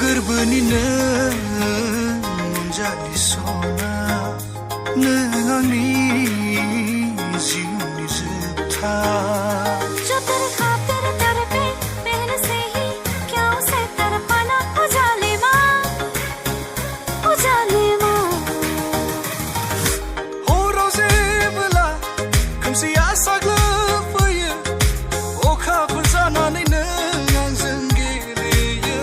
गोरबोनिनो मुंजानि सना नों आंनि जिउनि जोबथा जो तेरे खातिर तड़पे पहले से ही क्या उसे तड़पाना उजाले माँ हराव जेबोला खोमसिया साग्लोबफैयो अखाफोर जानानै नों आंजों गेलेयो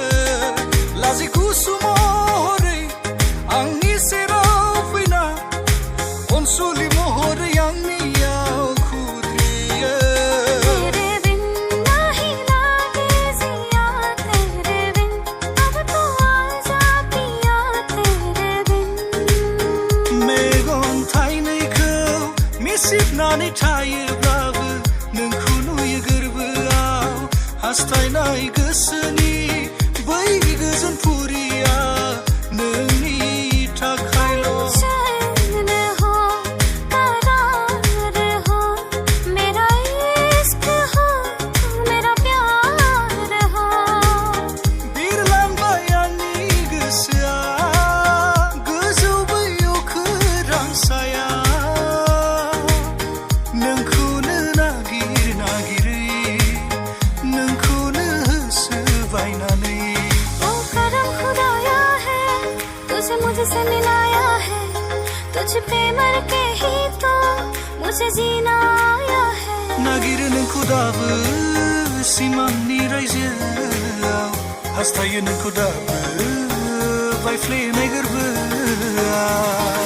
लाजि गुसु महरै आंनि सेराव फैना अनसुलि महरै आंनियाव खुद्रियो तेरे बिन नहीं लागे जिया तेरे बिन अब तो आजा पिया तेरे बिन मेगन थाइनैखौ मिसिबनानै थायोब्लाबो नोंखौ नुयो गोरबोआव हास्थायनाय गोसोनि बै गोजोन फुरिया नोंनि थाखायल' चैन हो करार हो मेरा इश्क हो मेरा प्यार हो बिरलांबाय आंनि गोसोआ गोजौ बै अखोरां साया नोंखौनो नागिर नागिरै नोंखौनो होसोबायनानै ओ करम खुदाया है तुझे मुझसे मिलाया है तुझ पे मर के ही तो मुझे जीना आया है नागिरो नोंखौ दाबो सिमांनि रायजोआव हास्थायो नोंखौ दाबो बायफ्लेनाय गोरबोआव